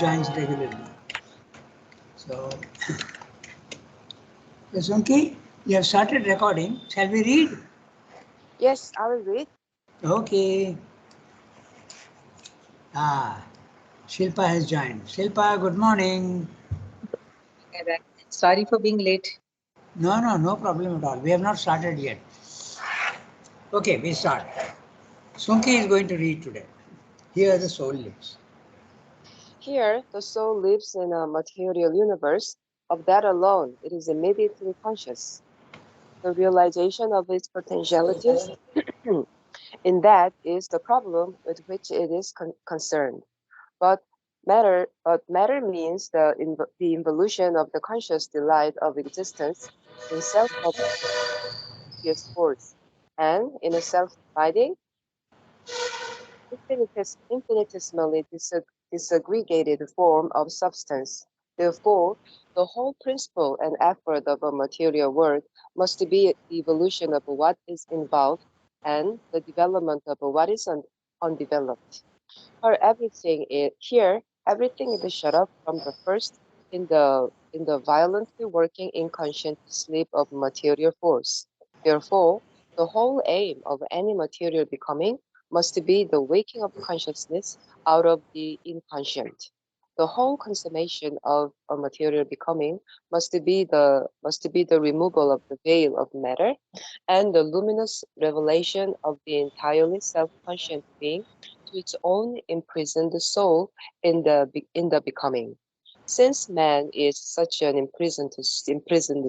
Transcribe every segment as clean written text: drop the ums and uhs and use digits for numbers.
joins regularly. So, Sunki, you have started recording. Shall we read? Yes, I will read. Okay. Shilpa has joined. Shilpa, good morning. Correct. Sorry for being late. No problem at all. We have not started yet. Okay, we start. Sunki is going to read today. Here the soul lives. Here, the soul lives in a material universe. Of that alone, it is immediately conscious. The realization of its potentialities in that is the problem with which it is concerned. But matter means the involution of the conscious delight of existence in self-obvious force, and in a self-dividing, infinitesimally disaggregated form of substance. Therefore, the whole principle and effort of a material world must be the evolution of what is involved and the development of what is undeveloped. Everything is shut up from the first in the violently working inconscient sleep of material force. Therefore, the whole aim of any material becoming must be the waking of consciousness out of the inconscient. The whole consummation of a material becoming must be the removal of the veil of matter and the luminous revelation of the entirely self-conscient being to its own imprisoned soul in the becoming. Since man is such an imprisoned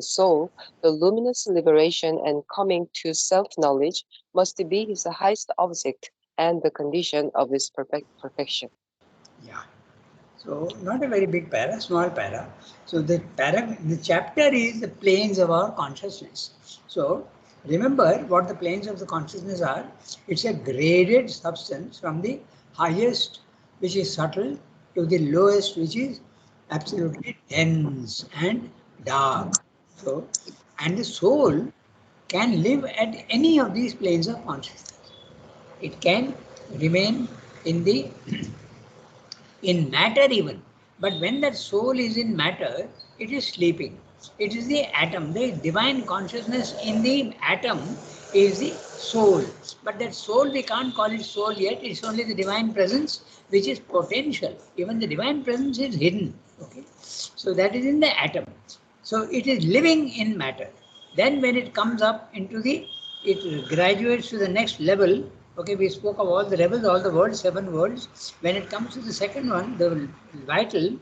soul, the luminous liberation and coming to self-knowledge must be his highest object and the condition of his perfection. Yeah. So not a very big para, small para. So the chapter is the planes of our consciousness. So remember what the planes of the consciousness are. It's a graded substance from the highest, which is subtle, to the lowest, which is absolutely dense and dark. So, and the soul can live at any of these planes of consciousness. It can remain in the in matter even. But when that soul is in matter, it is sleeping. It is the atom. The divine consciousness in the atom is the soul. But that soul, we can't call it soul yet. It's only the divine presence, which is potential. Even the divine presence is hidden. Okay, so that is in the atom. So it is living in matter. Then when it comes up into it graduates to the next level. Okay, we spoke of all the levels, all the worlds, 7 worlds. When it comes to the second one, the vital,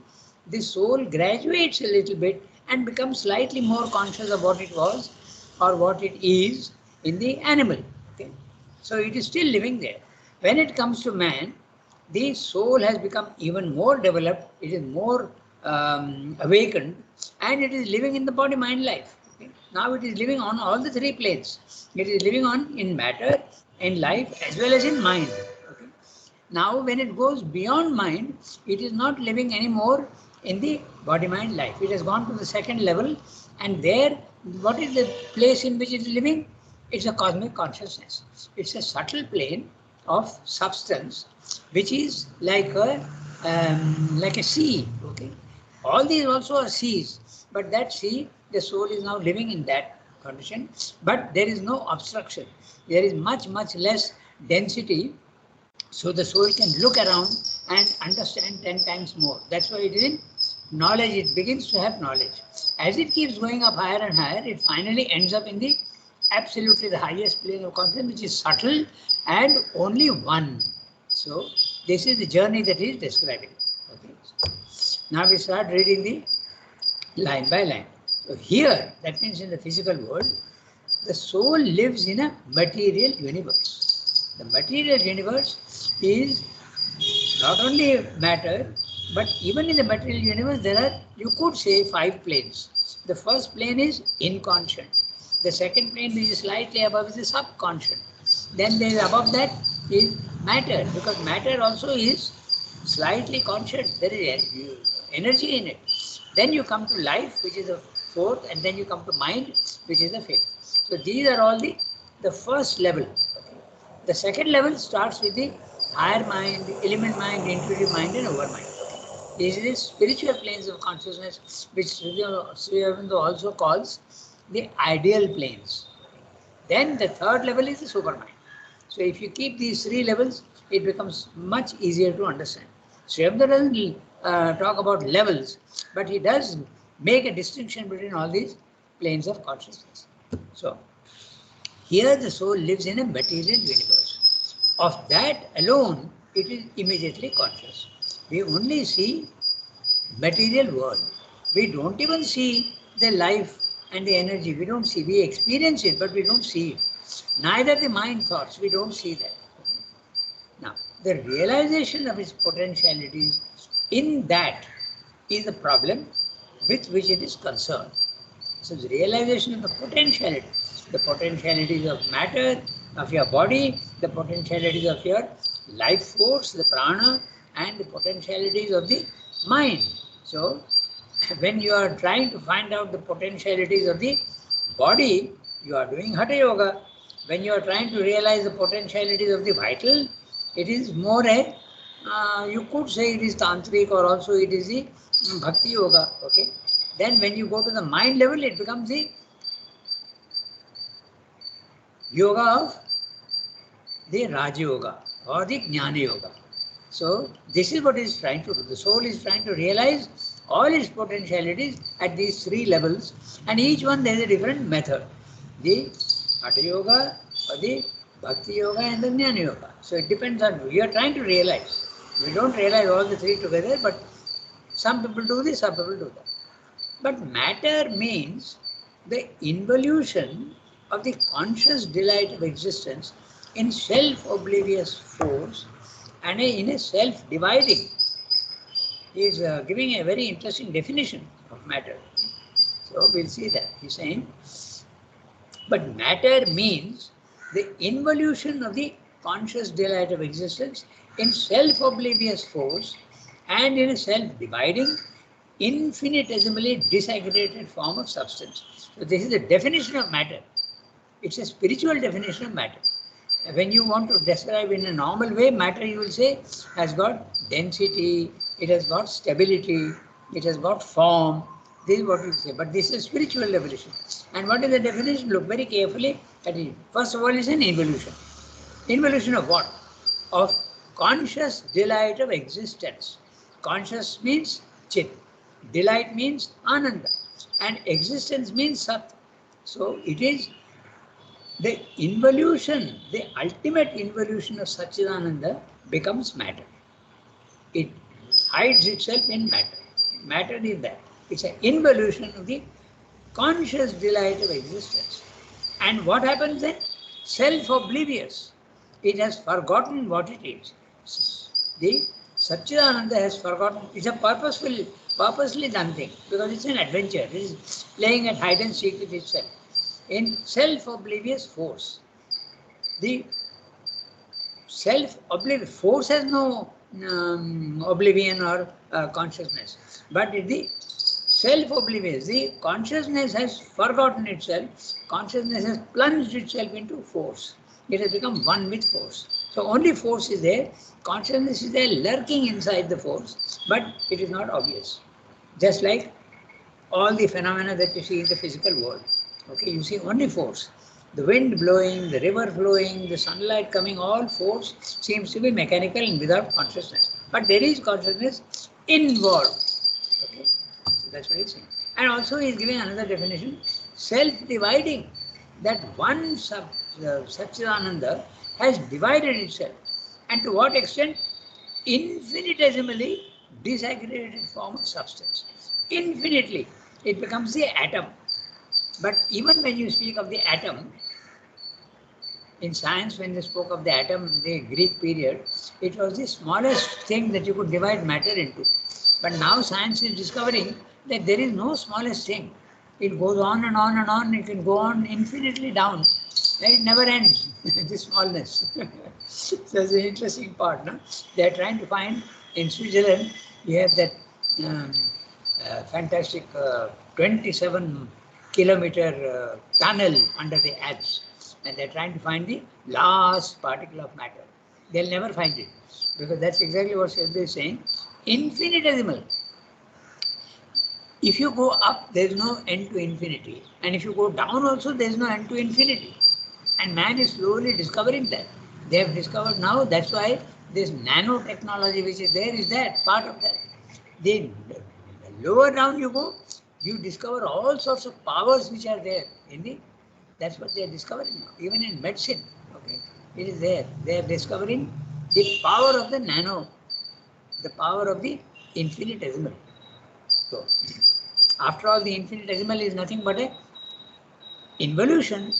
the soul graduates a little bit and becomes slightly more conscious of what it was or what it is in the animal. Okay, so it is still living there. When it comes to man, the soul has become even more developed, it is more awakened, and it is living in the body mind life. Okay? Now it is living on all the 3 planes. It is living on in matter, in life, as well as in mind. Okay? Now, when it goes beyond mind, it is not living anymore in the body mind life. It has gone to the second level, and there, what is the place in which it is living? It's a cosmic consciousness. It's a subtle plane of substance, which is like a sea. Okay, all these also are seas, but that sea, the soul is now living in that condition. But there is no obstruction. There is much less density, so the soul can look around and understand 10 times more. That's why it is in knowledge, it begins to have knowledge. As it keeps going up higher and higher, it finally ends up in the absolutely the highest plane of consciousness, which is subtle and only one. So this is the journey that he is describing. Okay. Now we start reading the line by line. So here, that means in the physical world, the soul lives in a material universe. The material universe is not only matter, but even in the material universe, there are, you could say, 5 planes. The first plane is inconscient. The second plane, which is slightly above, is the subconscious. Then there is above that is matter, because matter also is slightly conscious. There is energy in it. Then you come to life, which is the fourth, and then you come to mind, which is the fifth. So these are all the first level. Okay. The second level starts with the higher mind, element mind, intuitive mind, and overmind. These are the spiritual planes of consciousness, which Sri Aurobindo also calls the ideal planes. Then the third level is the supermind. So if you keep these three levels, it becomes much easier to understand. Sri Aurobindo doesn't talk about levels, but he does make a distinction between all these planes of consciousness. So here the soul lives in a material universe. Of that alone, it is immediately conscious. We only see material world. We don't even see the life and the energy. We don't see. We experience it, but we don't see it. Neither the mind thoughts. We don't see that. Now, the realization of its potentialities in that is the problem with which it is concerned. So the realization of the potentialities of matter, of your body, the potentialities of your life force, the prana, and the potentialities of the mind. So when you are trying to find out the potentialities of the body, you are doing Hatha Yoga. When you are trying to realize the potentialities of the vital, it is more a, you could say it is Tantric or also it is the Bhakti Yoga. Okay. Then when you go to the mind level, it becomes the yoga of the Raja Yoga or the Jnana Yoga. So this is what is trying to do. The soul is trying to realize all its potentialities at these three levels, and each one there is a different method. The Hatha Yoga or the Bhakti Yoga and the Jnana Yoga. So it depends on you are trying to realize. We don't realize all the three together, but some people do this, some people do that. But matter means the involution of the conscious delight of existence in self-oblivious force and in a self-dividing. He is giving a very interesting definition of matter. So we'll see that. He's saying, but matter means the involution of the conscious delight of existence in self-oblivious force and in a self-dividing, infinitesimally disaggregated form of substance. So this is the definition of matter. It's a spiritual definition of matter. When you want to describe in a normal way, matter you will say has got density, it has got stability, it has got form. This is what you say. But this is spiritual definition. And what is the definition? Look very carefully at it. First of all, it's an involution. Involution of what? Of conscious delight of existence. Conscious means chit. Delight means ananda. And existence means sat. So it is the involution, the ultimate involution of Satchidananda becomes matter. It hides itself in matter. Matter is that. It's an involution of the conscious delight of existence. And what happens then? Self-oblivious. It has forgotten what it is. The Satchidananda has forgotten. It's a purposely done thing because it's an adventure. It is playing at hide and seek with itself. In self-oblivious force. The self-oblivious force has no oblivion or consciousness, but the self-oblivious, the consciousness has forgotten itself, consciousness has plunged itself into force. It has become one with force. So only force is there, consciousness is there lurking inside the force, but it is not obvious. Just like all the phenomena that you see in the physical world. Okay, you see only force. The wind blowing, the river flowing, the sunlight coming, all force seems to be mechanical and without consciousness. But there is consciousness involved. Okay, so that's what he's saying. And also he's giving another definition, self-dividing. That one Satchidananda has divided itself. And to what extent? Infinitesimally disaggregated form of substance. Infinitely. It becomes the atom. But even when you speak of the atom, in science, when they spoke of the atom in the Greek period, it was the smallest thing that you could divide matter into. But now science is discovering that there is no smallest thing. It goes on and on and on. It can go on infinitely down. It never ends, the smallness. So that's an interesting part. No? They are trying to find, in Switzerland, you have that fantastic 27-kilometer tunnel under the Alps, and they're trying to find the last particle of matter. They'll never find it, because that's exactly what Shilpa is saying. infinitesimal. If you go up, there is no end to infinity. And if you go down also, there is no end to infinity. And man is slowly discovering that. They have discovered now, that's why this nanotechnology which is there is that, part of that. The lower down you go, you discover all sorts of powers which are there. That's what they are discovering now, even in medicine. Okay, it is there. They are discovering the power of the nano, the power of the infinitesimal. So, after all, the infinitesimal is nothing but a involution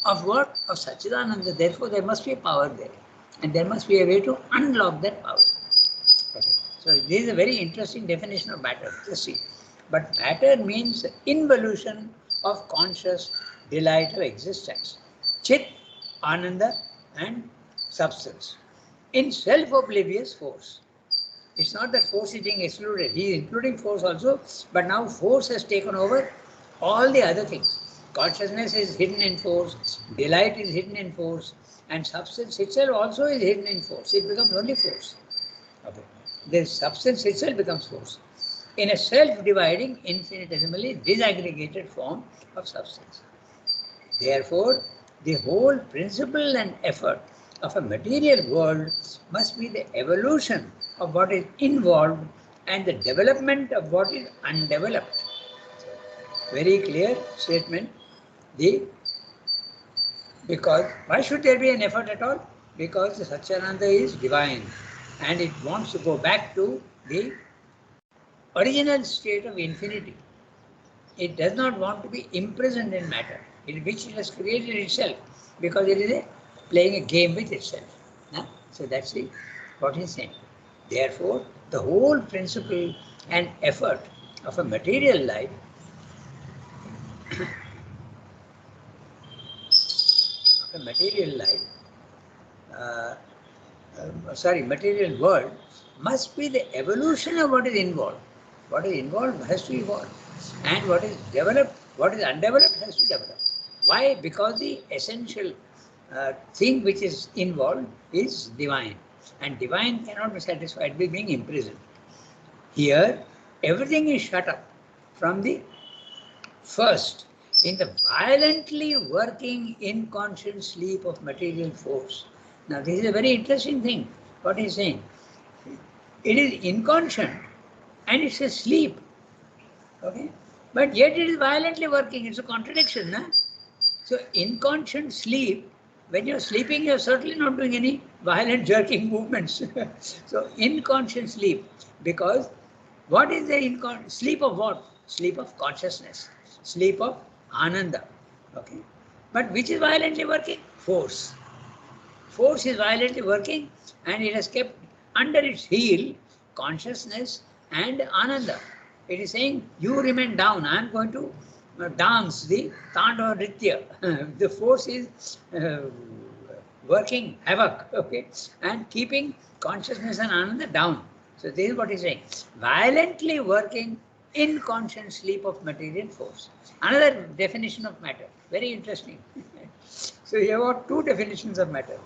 of what? Of Satchidananda. Therefore, there must be a power there. And there must be a way to unlock that power. Okay. So, this is a very interesting definition of matter. Just see. But matter means involution of conscious delight of existence. Chit, Ananda, and substance. In self-oblivious force. It's not that force is being excluded. He is including force also, but now force has taken over all the other things. Consciousness is hidden in force, delight is hidden in force, and substance itself also is hidden in force. It becomes only force. Okay. The substance itself becomes force in a self-dividing, infinitesimally disaggregated form of substance. Therefore, the whole principle and effort of a material world must be the evolution of what is involved and the development of what is undeveloped. Very clear statement. Because why should there be an effort at all? Because the Satchidananda is divine and it wants to go back to the original state of infinity. It does not want to be imprisoned in matter, which it has created itself, because it is playing a game with itself. So that's what he's saying. Therefore, the whole principle and effort of a material life, uh, material world, must be the evolution of what is involved. What is involved has to evolve. And what is developed, what is undeveloped has to develop. Why? Because the essential thing which is involved is divine. And divine cannot be satisfied by being imprisoned. Here, everything is shut up from the first in the violently working inconscient sleep of material force. Now, this is a very interesting thing, what he's saying. It is inconscient and it's a sleep. Okay? But yet it is violently working. It's a contradiction. Na? So, inconscient sleep, when you're sleeping, you're certainly not doing any violent jerking movements. So, inconscient sleep, because what is the sleep of what? Sleep of consciousness, sleep of ananda. Okay? But which is violently working? Force. Force is violently working and it has kept under its heel consciousness and ananda. It is saying, you remain down, I am going to dance the Tandava Nritya. The force is working havoc, okay, and keeping consciousness and ananda down. So this is what he's saying. Violently working inconscient sleep of material force. Another definition of matter. Very interesting. So you have got two definitions of matter.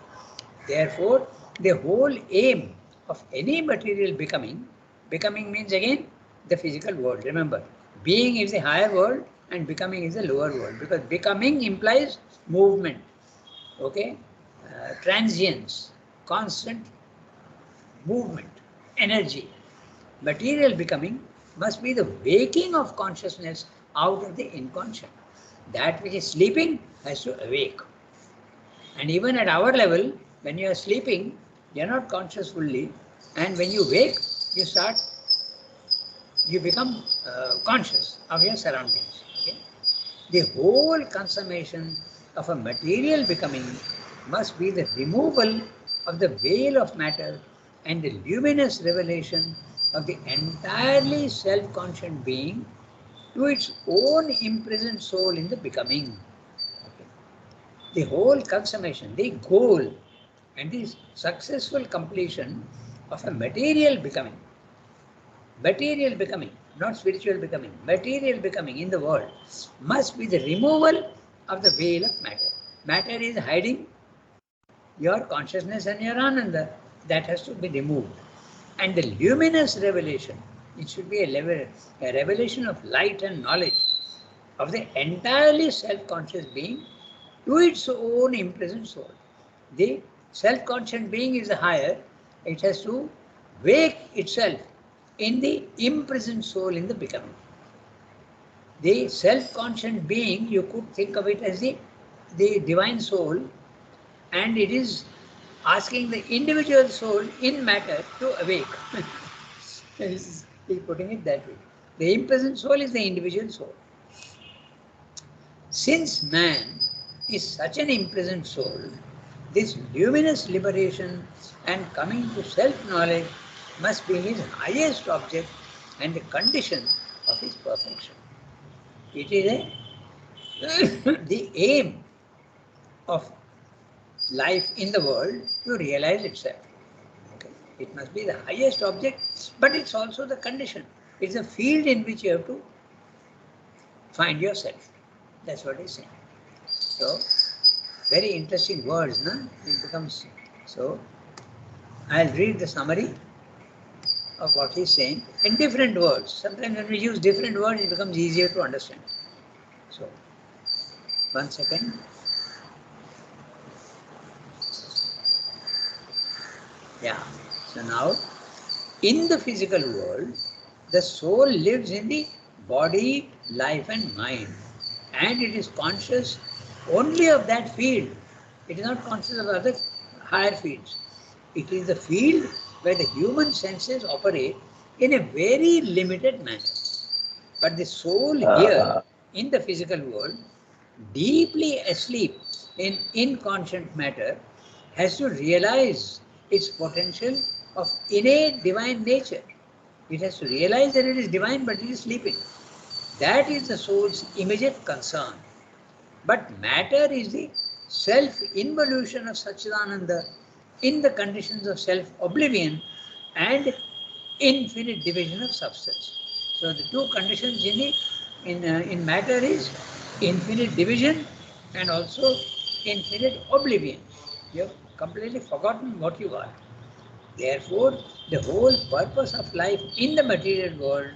Therefore, the whole aim of any material becoming means again the physical world. Remember, being is the higher world and becoming is the lower world, because becoming implies movement, okay, transience, constant movement, energy. Material becoming must be the waking of consciousness out of the inconscient. That which is sleeping has to awake. And even at our level, when you are sleeping, you are not conscious fully. And when you wake, you become conscious of your surroundings. Okay? The whole consummation of a material becoming must be the removal of the veil of matter and the luminous revelation of the entirely self-conscious being to its own imprisoned soul in the becoming. Okay? The whole consummation, the goal, and the successful completion of a material becoming, not spiritual becoming, material becoming in the world must be the removal of the veil of matter. Matter is hiding your consciousness and your ananda. That has to be removed. And the luminous revelation, it should be a revelation of light and knowledge of the entirely self-conscious being to its own imprisoned soul. The self-conscious being is the higher, it has to wake itself in the imprisoned soul in the becoming. The self-conscious being, you could think of it as the divine soul, and it is asking the individual soul in matter to awake. He's putting it that way. The imprisoned soul is the individual soul. Since man is such an imprisoned soul, this luminous liberation and coming to self-knowledge must be his highest object and the condition of his perfection. It is the aim of life in the world to realize itself. Okay. It must be the highest object, but it's also the condition. It's a field in which you have to find yourself. That's what he's saying. So, very interesting words, no? It becomes so. I'll read the summary of what he's saying in different words. Sometimes when we use different words, it becomes easier to understand. So, 1 second. Yeah. So now, in the physical world, the soul lives in the body, life, and mind, and it is conscious only of that field. It is not conscious of other higher fields. It is the field where the human senses operate in a very limited manner. But the soul here in the physical world, deeply asleep in inconscient matter, has to realize its potential of innate divine nature. It has to realize that it is divine, but it is sleeping. That is the soul's immediate concern. But matter is the self-involution of Satchidananda in the conditions of self-oblivion and infinite division of substance. So the two conditions in matter is infinite division and also infinite oblivion. You have completely forgotten what you are. Therefore, the whole purpose of life in the material world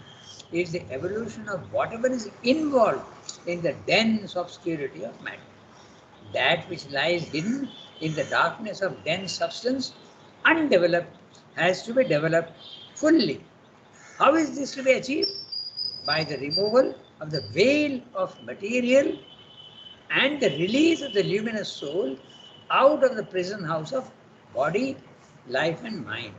is the evolution of whatever is involved in the dense obscurity of matter. That which lies hidden in the darkness of dense substance, undeveloped, has to be developed fully. How is this to be achieved? By the removal of the veil of material and the release of the luminous soul out of the prison house of body, life, and mind.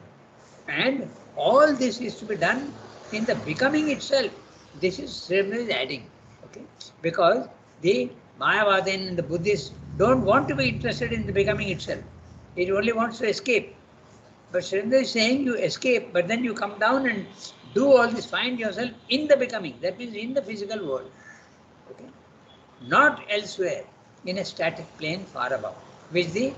And all this is to be done in the becoming itself. This is Srimad is adding. Okay? Because the Mayavadin and the Buddhists don't want to be interested in the becoming itself. It only wants to escape. But Srimad is saying you escape, but then you come down and do all this, find yourself in the becoming. That means in the physical world. Okay? Not elsewhere in a static plane far above, which the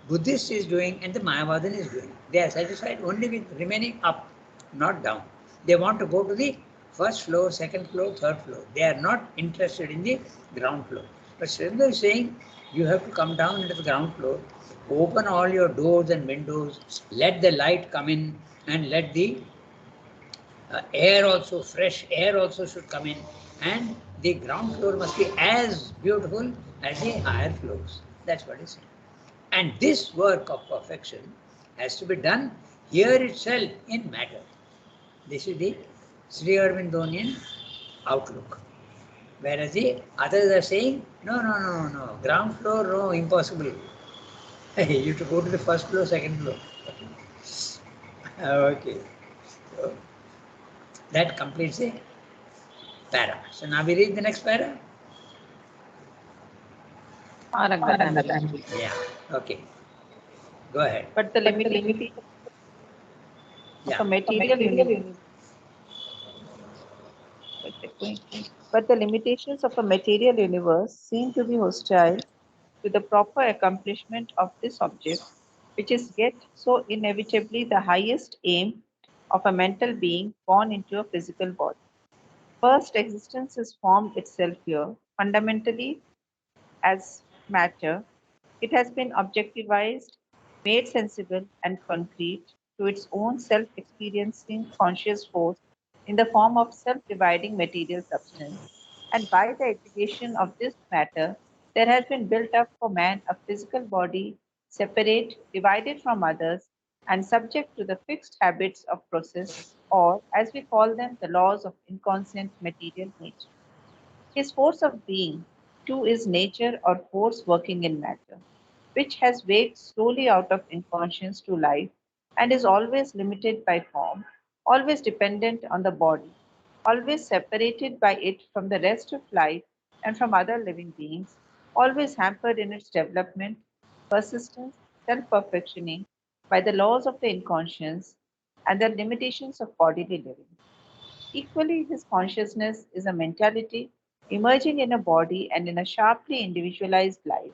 Buddhist is doing and the Mayavadan is doing. They are satisfied only with remaining up, not down. They want to go to the first floor, second floor, third floor. They are not interested in the ground floor. But Srindra is saying you have to come down into the ground floor, open all your doors and windows, let the light come in, and let the air also, fresh air also should come in, and the ground floor must be as beautiful as the higher floors. That's what he's saying. And this work of perfection has to be done here itself in matter. This is the Sri Aurobindonian outlook. Whereas the others are saying, no, no, no, no, ground floor, no, impossible. You have to go to the first floor, second floor. Okay. So that completes the para. So now we read the next para. Rangatan. Yeah. Okay. Go ahead. But the limitation of Yeah. a material universe. But the limitations of a material universe seem to be hostile to the proper accomplishment of this object, which is yet so inevitably the highest aim of a mental being born into a physical body. First, existence is formed itself here, fundamentally as matter. It has been objectivized, made sensible and concrete, to its own self-experiencing conscious force in the form of self-dividing material substance, and by the aggregation of this matter, there has been built up for man a physical body, separate, divided from others, and subject to the fixed habits of process, or, as we call them, the laws of inconscient material nature. His force of being, too, is nature or force working in matter, which has waked slowly out of inconscience to life and is always limited by form, always dependent on the body, always separated by it from the rest of life and from other living beings, always hampered in its development, persistence, self perfectioning by the laws of the inconscience and the limitations of bodily living. Equally, his consciousness is a mentality emerging in a body and in a sharply individualized life.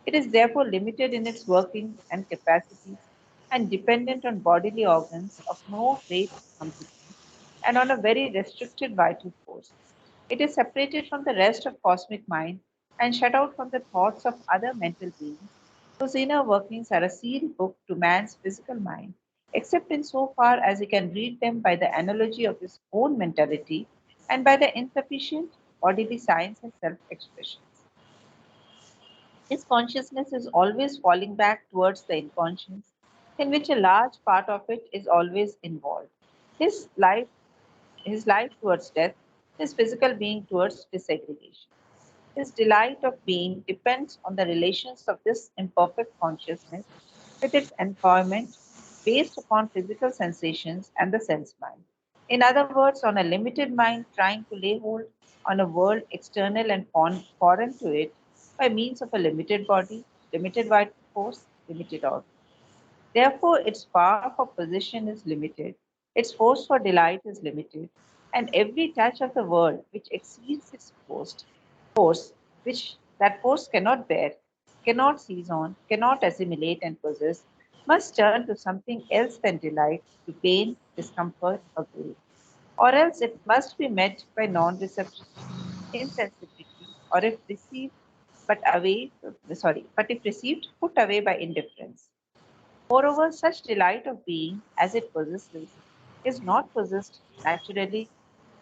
It is therefore limited in its working and capacities and dependent on bodily organs of no great consequence and on a very restricted vital force. It is separated from the rest of cosmic mind and shut out from the thoughts of other mental beings, whose inner workings are a sealed book to man's physical mind, except in so far as he can read them by the analogy of his own mentality and by the insufficient bodily signs and self expressions. His consciousness is always falling back towards the inconscious, in which a large part of it is always involved. His life his life towards death, his physical being towards disaggregation. His delight of being depends on the relations of this imperfect consciousness with its environment based upon physical sensations and the sense mind. In other words, on a limited mind trying to lay hold on a world external and foreign to it by means of a limited body, limited vital force, limited organ. Therefore, its power for possession is limited, its force for delight is limited, and every touch of the world which exceeds its force, which that force cannot bear, cannot seize on, cannot assimilate and possess, must turn to something else than delight, to pain, discomfort, or grief. Or else it must be met by non-reception, insensibility, or if received but if received, put away by indifference. Moreover, such delight of being as it possesses is not possessed naturally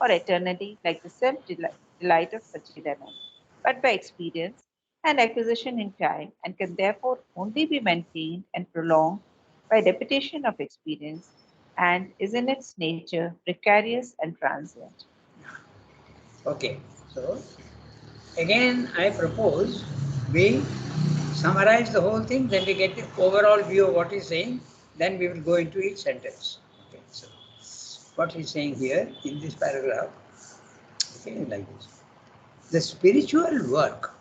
or eternally like the self delight of Satchidanand, but by experience and acquisition in time, and can therefore only be maintained and prolonged by repetition of experience, and is in its nature precarious and transient. Okay, so again I propose we summarize the whole thing, then we get the overall view of what he's saying, then we will go into each sentence. Okay, so what he's saying here in this paragraph, okay, like this. The spiritual work,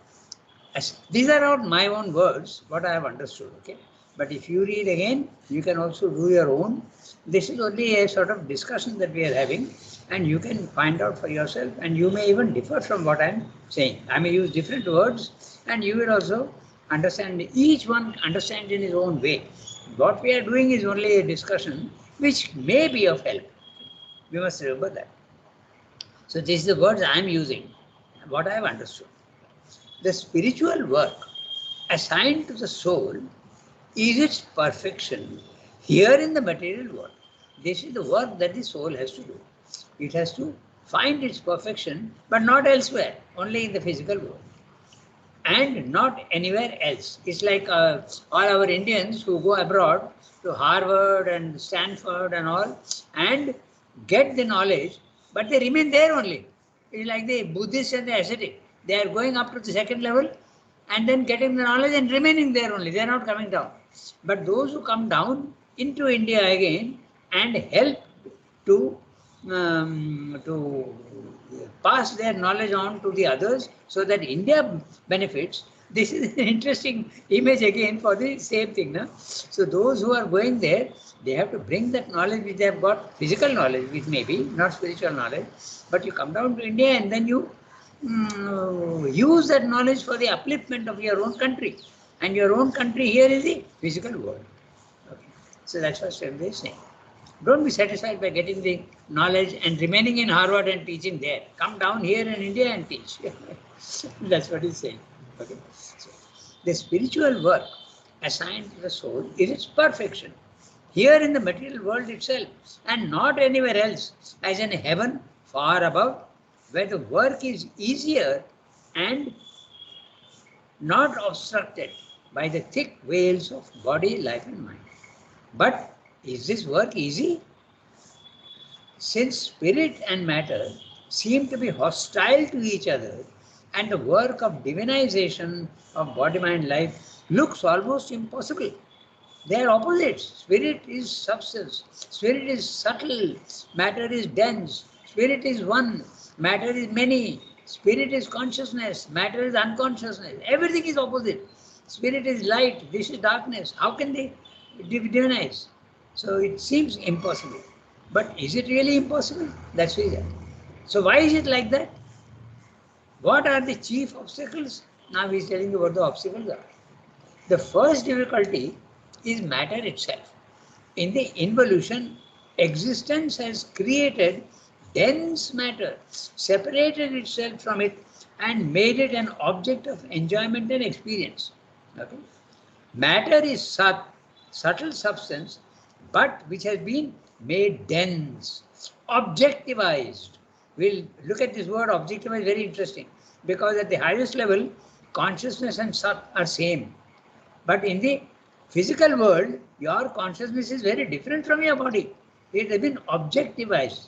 as these are not my own words, what I have understood, okay? But if you read again, you can also do your own. This is only a sort of discussion that we are having, and you can find out for yourself, and you may even differ from what I'm saying. I may use different words, and you will also understand, each one understand in his own way. What we are doing is only a discussion which may be of help. We must remember that. So this is the words I am using, what I have understood. The spiritual work assigned to the soul is its perfection here in the material world. This is the work that the soul has to do. It has to find its perfection, but not elsewhere, only in the physical world. And not anywhere else. It's like all our Indians who go abroad to Harvard and Stanford and all and get the knowledge, but they remain there only. It's like the Buddhists and the ascetic. They are going up to the second level and then getting the knowledge and remaining there only. They are not coming down. But those who come down into India again and help to pass their knowledge on to the others so that India benefits. This is an interesting image again for the same thing. No? So those who are going there, they have to bring that knowledge which they have got, physical knowledge, which may be not spiritual knowledge, but you come down to India and then you use that knowledge for the upliftment of your own country. And your own country here is the physical world. Okay. So that's what Swami is saying. Don't be satisfied by getting the knowledge and remaining in Harvard and teaching there. Come down here in India and teach. That's what he's saying. Okay. So, the spiritual work assigned to the soul is its perfection here in the material world itself, and not anywhere else, as in heaven far above, where the work is easier and not obstructed by the thick veils of body, life and mind. But is this work easy? Since spirit and matter seem to be hostile to each other, and the work of divinization of body, mind, life looks almost impossible. They are opposites. Spirit is substance, spirit is subtle, matter is dense, spirit is one, matter is many, spirit is consciousness, matter is unconsciousness. Everything is opposite. Spirit is light, this is darkness. How can they divinize? So it seems impossible. But is it really impossible? That's reason. So why is it like that? What are the chief obstacles? Now he is telling you what the obstacles are. The first difficulty is matter itself. In the involution, existence has created dense matter, separated itself from it, and made it an object of enjoyment and experience. Okay? Matter is subtle substance, but which has been made dense, objectivized. We'll look at this word objectivized, very interesting, because at the highest level, consciousness and sat are same. But in the physical world, your consciousness is very different from your body. It has been objectivized.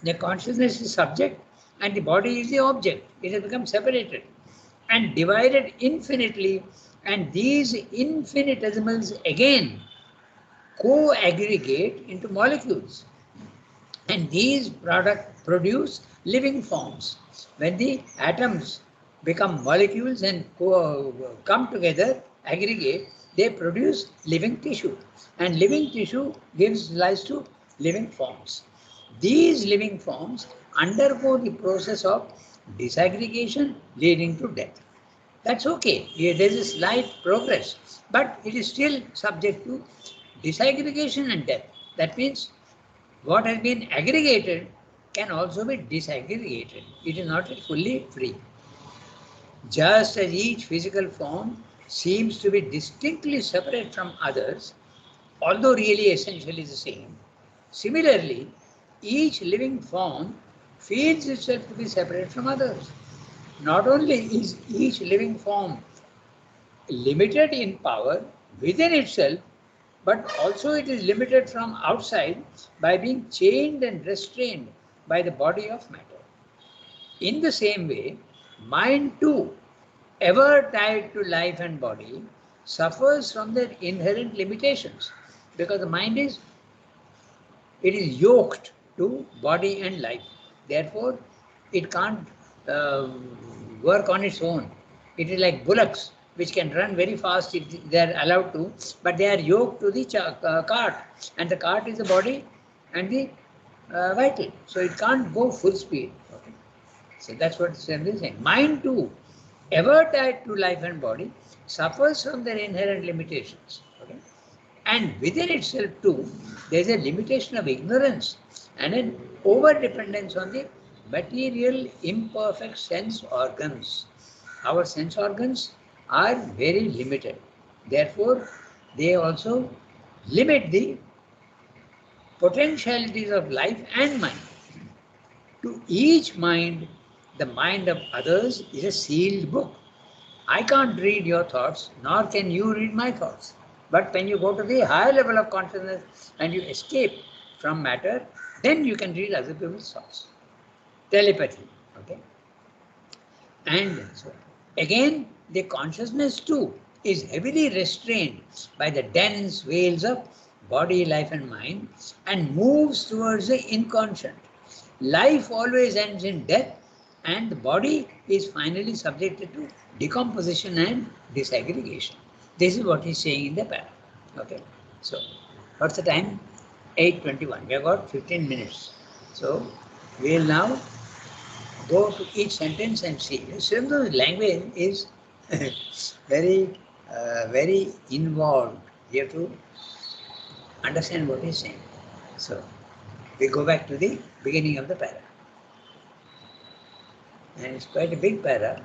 The consciousness is subject and the body is the object. It has become separated and divided infinitely, and these infinitesimals again co-aggregate into molecules, and these products produce living forms. When the atoms become molecules and come together, aggregate, they produce living tissue, and living tissue gives rise to living forms. These living forms undergo the process of disaggregation leading to death. That's okay. There is a slight progress, but it is still subject to disaggregation and death. That means what has been aggregated can also be disaggregated. It is not fully free. Just as each physical form seems to be distinctly separate from others, although really essentially the same, similarly, each living form feels itself to be separate from others. Not only is each living form limited in power within itself, but also it is limited from outside by being chained and restrained by the body of matter. In the same way, mind too, ever tied to life and body, suffers from their inherent limitations, because the mind is yoked to body and life. Therefore, it can't uh, work on its own. It is like bullocks, which can run very fast if they are allowed to, but they are yoked to the cart, and the cart is the body and the vital. So it can't go full speed. Okay? So that's what Sam is saying. Mind too, ever tied to life and body, suffers from their inherent limitations. Okay? And within itself too, there is a limitation of ignorance and an over-dependence on the material imperfect sense organs. Our sense organs are very limited. Therefore, they also limit the potentialities of life and mind. To each mind, the mind of others is a sealed book. I can't read your thoughts, nor can you read my thoughts. But when you go to the higher level of consciousness and you escape from matter, then you can read other people's thoughts. Telepathy. Okay? And so again, the consciousness too is heavily restrained by the dense veils of body, life, and mind, and moves towards the inconscient. Life always ends in death, and the body is finally subjected to decomposition and disaggregation. This is what he's saying in the paragraph. Okay. So, what's the time? 8:21. We have got 15 minutes. So, we'll now go to each sentence and see. Srimdu's language is very, very involved. You have to understand what he's saying. So, we go back to the beginning of the para. And it's quite a big para.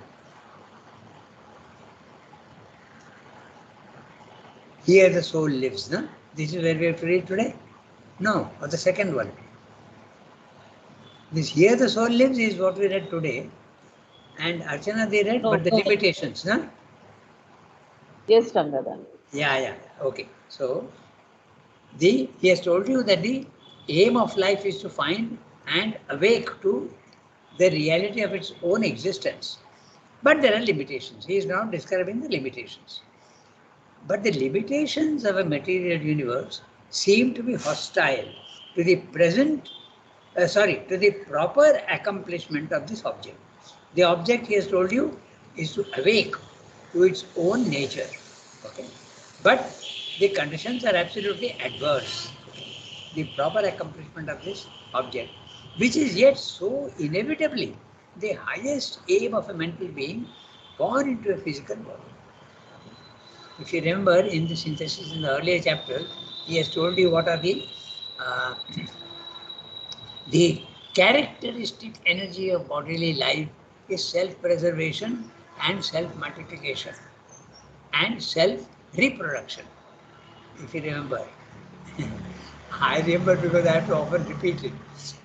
Here the soul lives, no? This is where we have to read today? No, or the second one. This here the soul lives is what we read today. And Archana they read, but the No. limitations, huh? Yes, Rangadhan. Yeah. Okay. So he has told you that the aim of life is to find and awake to the reality of its own existence. But there are limitations. He is now describing the limitations. But the limitations of a material universe seem to be hostile to the to the proper accomplishment of this object. The object, he has told you, is to awake to its own nature. Okay? But the conditions are absolutely adverse. The proper accomplishment of this object, which is yet so inevitably the highest aim of a mental being born into a physical body. If you remember in the synthesis in the earlier chapter, he has told you what are uh, the characteristic energy of bodily life is self-preservation and self-multiplication and self-reproduction. If you remember, I remember because I have to often repeat it.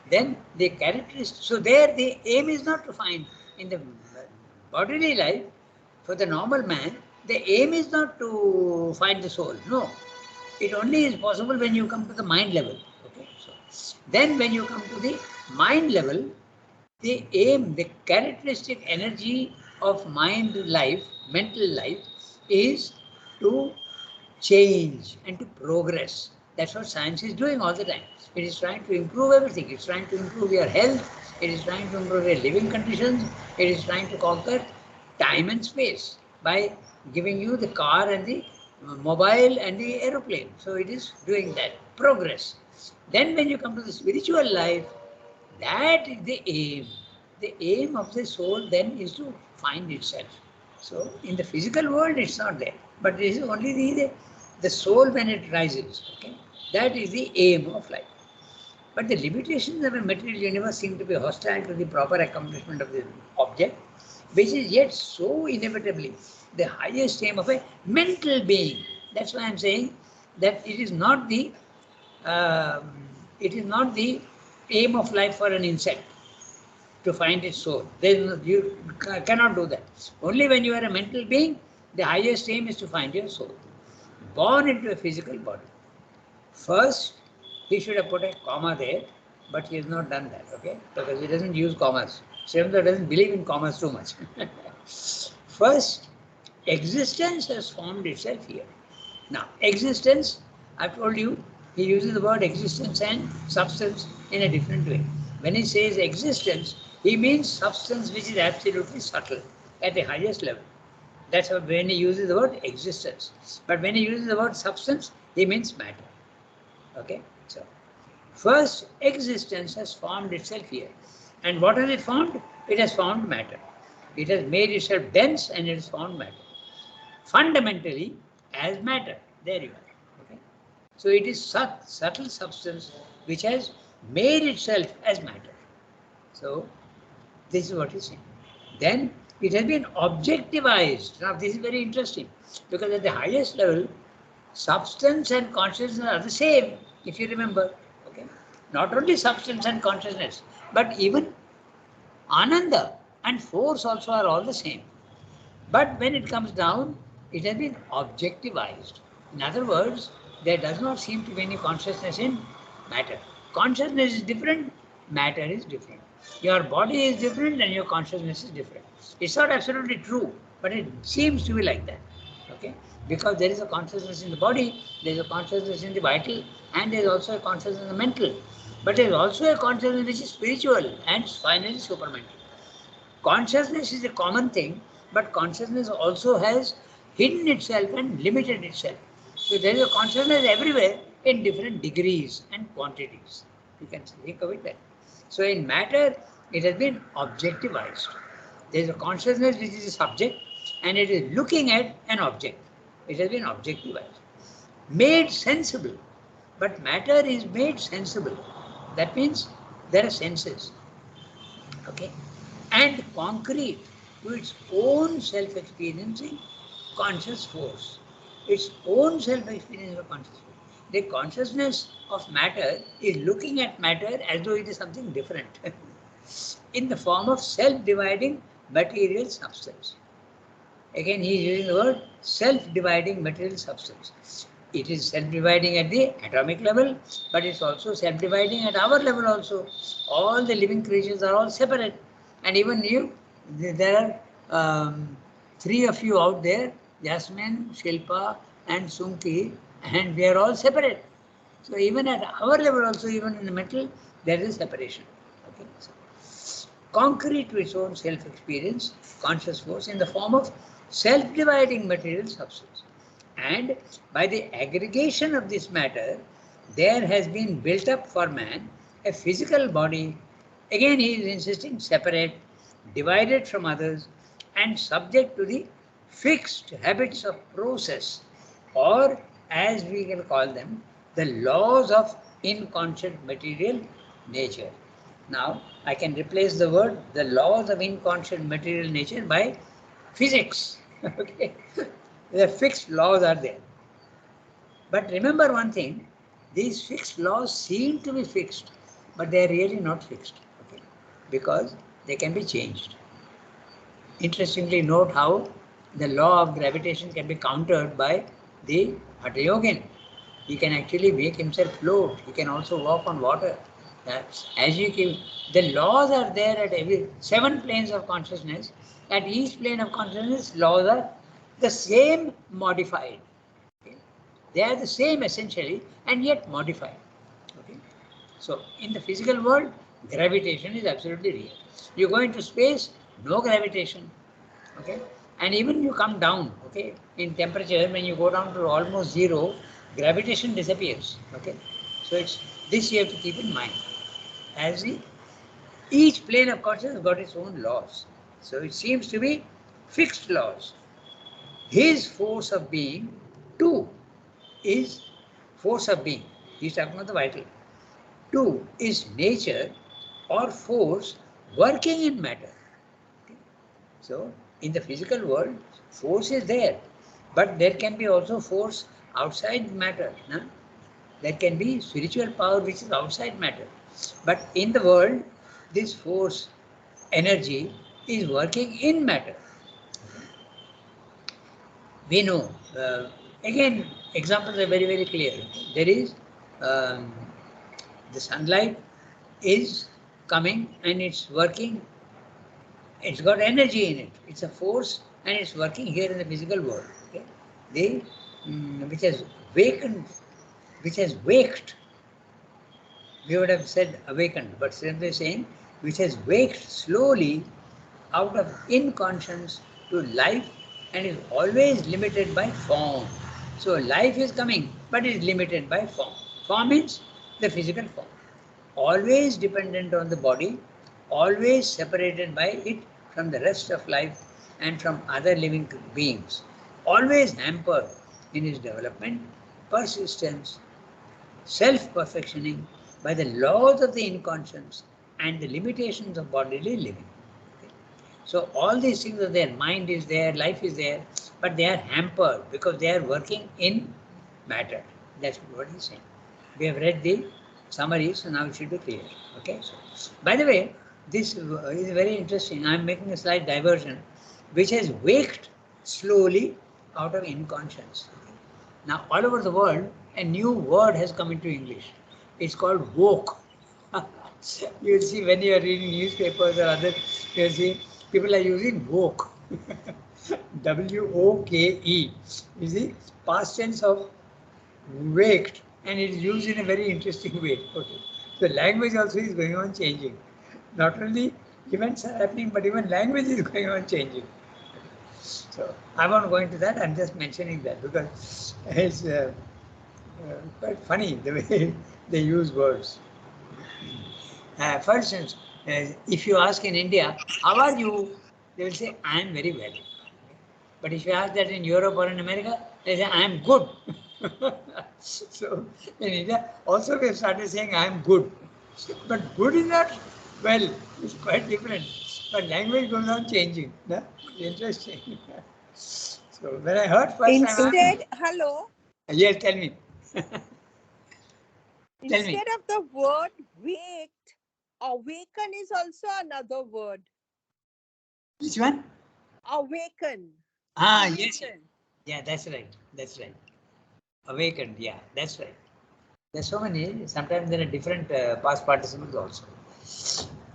Then the characteristic, so there the aim is not to find in the bodily life, for the normal man, the aim is not to find the soul. No, it only is possible when you come to the mind level. Okay, so then when you come to the mind level, the aim, the characteristic energy of mind life, mental life, is to change and to progress. That's what science is doing all the time. It is trying to improve everything. It's trying to improve your health. It is trying to improve your living conditions. It is trying to conquer time and space by giving you the car and the mobile and the aeroplane. So it is doing that progress. Then when you come to the spiritual life, that is the aim. The aim of the soul then is to find itself. So in the physical world, it's not there. But this is only the soul when it rises. Okay? That is the aim of life. But the limitations of a material universe seem to be hostile to the proper accomplishment of the object, which is yet so inevitably the highest aim of a mental being. That's why I'm saying that um, it is not the aim of life for an insect to find its soul. You cannot do that. Only when you are a mental being, the highest aim is to find your soul, born into a physical body. First, he should have put a comma there, but he has not done that, okay? Because he doesn't use commas. Srivendra doesn't believe in commas too much. First, existence has formed itself here. Now, existence, I've told you, he uses the word existence and substance in a different way. When he says existence, he means substance which is absolutely subtle at the highest level. That's when he uses the word existence. But when he uses the word substance, he means matter. Okay? So, first, existence has formed itself here. And what has it formed? It has formed matter. It has made itself dense and it has formed matter. Fundamentally, as matter. There you are. Okay? So it is subtle substance which has made itself as matter. So this is what he's saying. Then it has been objectivized. Now this is very interesting because at the highest level, substance and consciousness are the same, if you remember. Okay? Not only substance and consciousness, but even Ananda and force also are all the same. But when it comes down, it has been objectivized. In other words, there does not seem to be any consciousness in matter. Consciousness is different, matter is different. Your body is different and your consciousness is different. It's not absolutely true, but it seems to be like that. Okay? Because there is a consciousness in the body, there is a consciousness in the vital, and there is also a consciousness in the mental. But there is also a consciousness which is spiritual and finally supermental. Consciousness is a common thing, but consciousness also has hidden itself and limited itself. So there is a consciousness everywhere in different degrees and quantities. You can think of it that. So in matter, it has been objectivized. There is a consciousness which is a subject and it is looking at an object. It has been objectivized. Made sensible. But matter is made sensible. That means there are senses. Okay? And concrete to its own self-experiencing conscious force. Its own self-experiencing conscious force. the consciousness of matter is looking at matter as though it is something different in the form of self-dividing material substance. Again, he is using the word self-dividing material substance. It is self-dividing at the atomic level, but it's also self-dividing at our level also. All the living creatures are all separate. And even you, there are three of you out there, Jasmine, Shilpa and Sunki, and we are all separate. So even at our level also, even in the mental, there is separation. Okay. So, concrete to its own self-experience, conscious force in the form of self-dividing material substance. And by the aggregation of this matter, there has been built up for man a physical body. Again, he is insisting separate, divided from others, and subject to the fixed habits of process, or as we can call them, the laws of inconscient material nature. Now, I can replace the word the laws of inconscient material nature by physics. Okay, the fixed laws are there. But remember one thing, these fixed laws seem to be fixed, but they are really not fixed. Okay, because they can be changed. Interestingly, note how the law of gravitation can be countered by the Hatha Yogin. He can actually make himself float. He can also walk on water. As you keep, the laws are there at every 7 planes of consciousness. At each plane of consciousness, laws are the same modified. Okay? They are the same essentially and yet modified. Okay? So in the physical world, gravitation is absolutely real. You go into space, no gravitation. Okay, and even you come down, okay, in temperature, when you go down to almost zero, gravitation disappears. Okay, so it's this you have to keep in mind. As each plane of consciousness has got its own laws, so it seems to be fixed laws. His force of being, too, is force of being. He's talking about the vital. Two is nature or force working in matter. So, in the physical world, force is there, but there can be also force outside matter. No? There can be spiritual power which is outside matter. But in the world, this force, energy, is working in matter. We know. Again, examples are very, very clear. There is um, the sunlight is coming and it's working. It's got energy in it. It's a force and it's working here in the physical world. Okay? The which has wakened, which has waked. We would have said awakened, but simply saying which has waked slowly out of inconscience to life and is always limited by form. So life is coming, but is limited by form. Form means the physical form. Always dependent on the body, always separated by it from the rest of life and from other living beings, always hampered in his development, persistence, self-perfectioning by the laws of the inconscience and the limitations of bodily living. Okay? So all these things are there, mind is there, life is there, but they are hampered because they are working in matter. That's what he's saying. We have read the summary, so now it should be clear. Okay. So, by the way, this is very interesting. I am making a slight diversion, which has waked slowly out of inconscience. Okay. Now, all over the world, a new word has come into English. It's called woke. You'll see when you are reading newspapers or other, you'll see people are using woke. W-O-K-E. You see, past tense of waked, and it is used in a very interesting way. Okay. The language also is going on changing. Not only events are happening, but even language is going on changing. So I won't go into that. I'm just mentioning that because it's quite funny the way they use words. For instance, if you ask in India, how are you? They will say, I am very well. But if you ask that in Europe or in America, they say, I am good. So in India, also we have started saying, I am good. But good is not well, it's quite different. But language goes on changing. No? Interesting. So when I heard first Instead, time, hello. yes, tell me. Tell me. Instead of the word waked, awaken is also another word. Which one? Awaken. Ah, yes. Awaken. Yeah, that's right. That's right. Awakened. Yeah, that's right. There's so many. Sometimes there are different past participles also.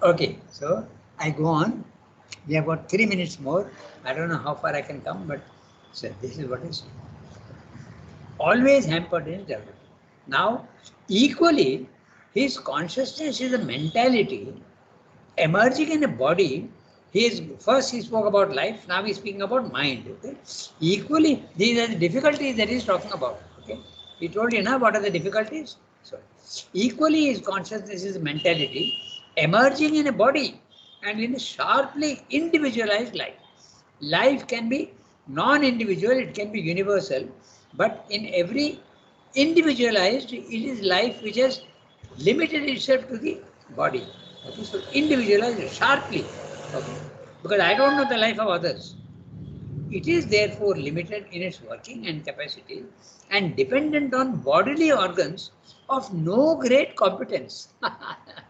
Okay, so I go on. We have got 3 minutes more. I don't know how far I can come, but so this is what is always hampered in his development. Now, equally, his consciousness is a mentality emerging in a body. He spoke about life, now he's speaking about mind. Okay? Equally, these are the difficulties that he's talking about. Okay? He told you now what are the difficulties. So equally his consciousness is a mentality emerging in a body and in a sharply individualized life. Life can be non-individual, it can be universal, but in every individualized, it is life which has limited itself to the body. Okay, so individualized sharply. Okay, because I don't know the life of others. It is therefore limited in its working and capacity and dependent on bodily organs of no great competence.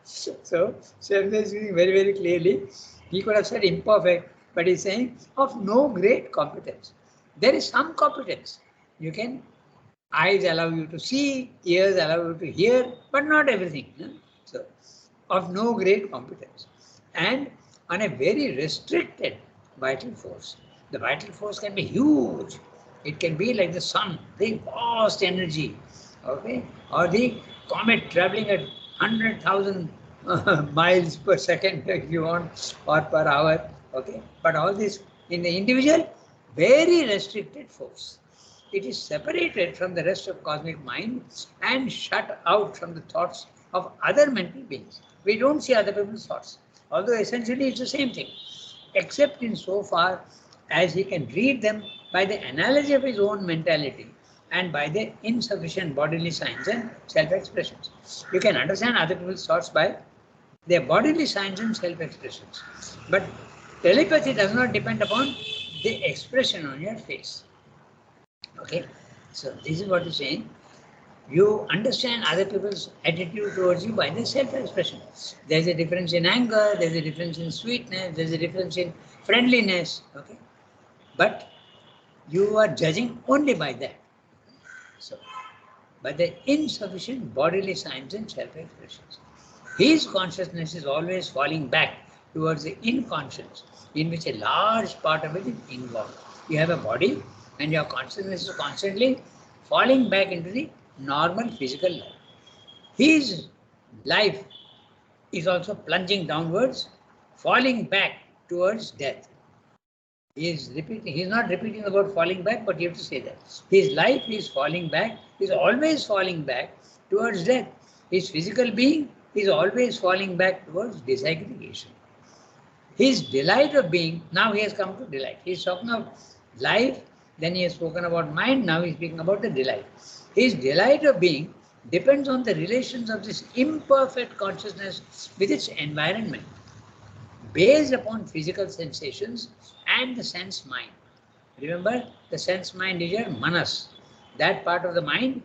So, Sharma is speaking very, very clearly. He could have said imperfect, but he's saying of no great competence. There is some competence. You can, eyes allow you to see, ears allow you to hear, but not everything. No? So, of no great competence. And on a very restricted vital force. The vital force can be huge. It can be like the sun, the vast energy, okay, or the comet traveling at 100,000 miles per second, if you want, or per hour, okay. But all this in the individual, very restricted force. It is separated from the rest of cosmic mind and shut out from the thoughts of other mental beings. We don't see other people's thoughts, although essentially it's the same thing, except in so far as he can read them by the analogy of his own mentality and by the insufficient bodily signs and self-expressions. You can understand other people's thoughts by their bodily signs and self-expressions. But telepathy does not depend upon the expression on your face. Okay, so this is what he's saying. You understand other people's attitude towards you by their self-expression. There's a difference in anger, there's a difference in sweetness, there's a difference in friendliness. Okay, but you are judging only by that. So, by the insufficient bodily signs and self-expressions. His consciousness is always falling back towards the inconscious, in which a large part of it is involved. You have a body, and your consciousness is constantly falling back into the normal physical life. His life is also plunging downwards, falling back towards death. He is repeating, he is not repeating the word falling back, but you have to say that. His life is falling back, is always falling back towards death. His physical being is always falling back towards disaggregation. His delight of being, now he has come to delight. He is talking of life, then he has spoken about mind, now he is speaking about the delight. His delight of being depends on the relations of this imperfect consciousness with its environment, based upon physical sensations and the sense mind. Remember, the sense mind is your manas. That part of the mind,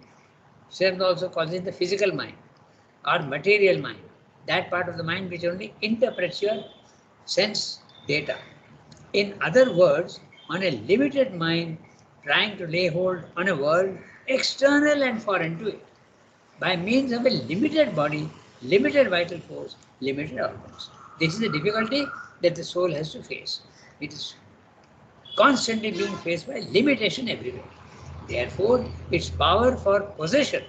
Shem also calls it the physical mind or material mind. That part of the mind which only interprets your sense data. In other words, on a limited mind trying to lay hold on a world external and foreign to it, by means of a limited body, limited vital force, limited organs. This is the difficulty that the soul has to face. It is constantly being faced by limitation everywhere. Therefore, its power for possession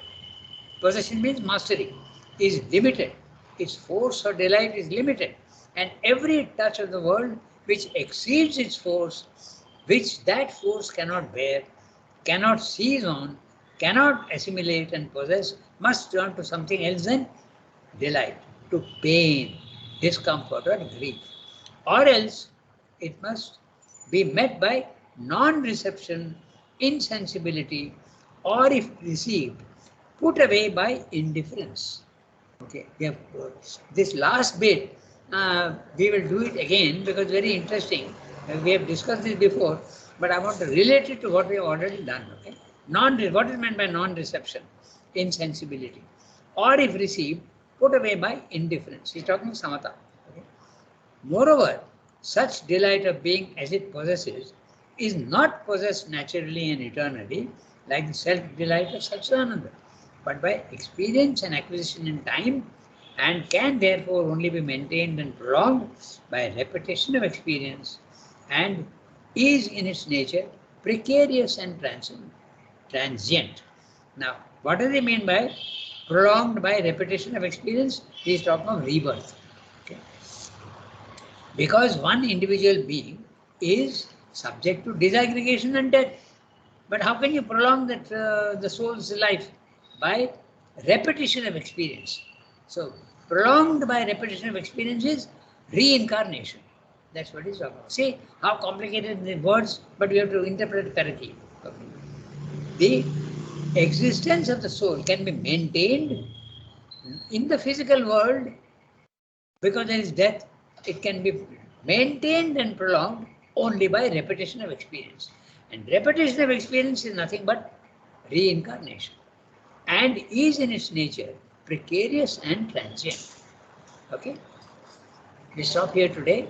means mastery, is limited. Its force or delight is limited. And every touch of the world which exceeds its force, which that force cannot bear, cannot seize on, cannot assimilate and possess, must turn to something else than delight, to pain, discomfort, or grief. Or else it must be met by non-reception, insensibility, or if received, put away by indifference. Okay, yeah. This last bit, we will do it again because very interesting. We have discussed this before, but I want to relate it to what we have already done. Okay, what is meant by non-reception? Insensibility. or if received, put away by indifference. He's talking samatha. Okay? Moreover, such delight of being as it possesses is not possessed naturally and eternally like the self-delight of Satchidananda, but by experience and acquisition in time, and can therefore only be maintained and prolonged by repetition of experience, and is in its nature precarious and transient. Now, what does he mean by prolonged by repetition of experience? He is talking of rebirth. Okay? Because one individual being is subject to disaggregation and death. But how can you prolong that the soul's life? By repetition of experience. So prolonged by repetition of experience is reincarnation. That's what he's talking about. See how complicated the words, but we have to interpret it correctly. Okay. The existence of the soul can be maintained in the physical world because there is death. It can be maintained and prolonged only by repetition of experience. And repetition of experience is nothing but reincarnation and is in its nature precarious and transient. Okay? We stop here today,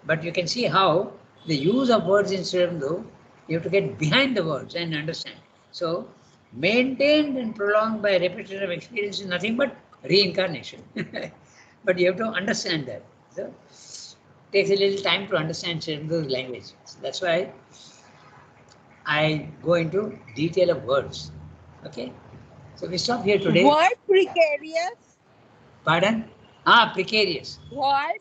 but you can see how the use of words instead of though, you have to get behind the words and understand. So, maintained and prolonged by repetition of experience is nothing but reincarnation. But you have to understand that. So, it takes a little time to understand those language. So that's why I go into detail of words. Okay? So we stop here today. What precarious? Pardon? Precarious. What?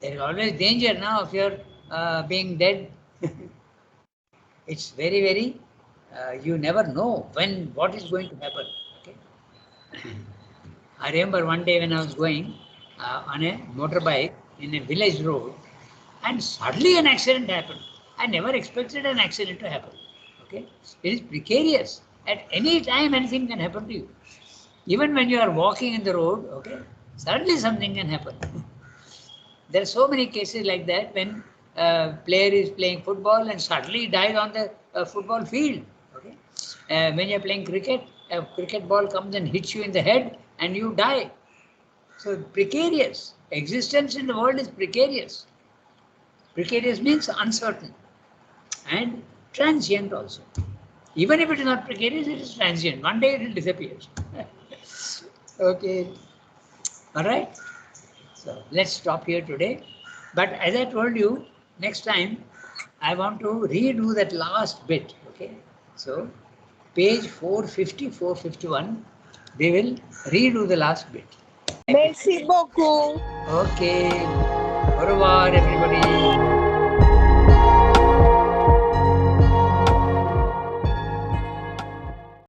There is always danger now of your being dead. It's very, very, you never know what is going to happen. Okay? I remember one day when I was going on a motorbike in a village road, and suddenly an accident happened. I never expected an accident to happen. Okay? It is precarious. At any time, anything can happen to you. Even when you are walking in the road, okay, suddenly something can happen. There are so many cases like that when a player is playing football and suddenly dies on the football field. Okay? When you're playing cricket, a cricket ball comes and hits you in the head and you die. So precarious. Existence in the world is precarious. Precarious means uncertain and transient also. Even if it is not precarious, it is transient. One day it will disappear. Okay. All right. So let's stop here today. But as I told you, next time I want to redo that last bit. Okay. So page 450, 451, we will redo the last bit. Merci beaucoup. Okay. Au revoir, everybody.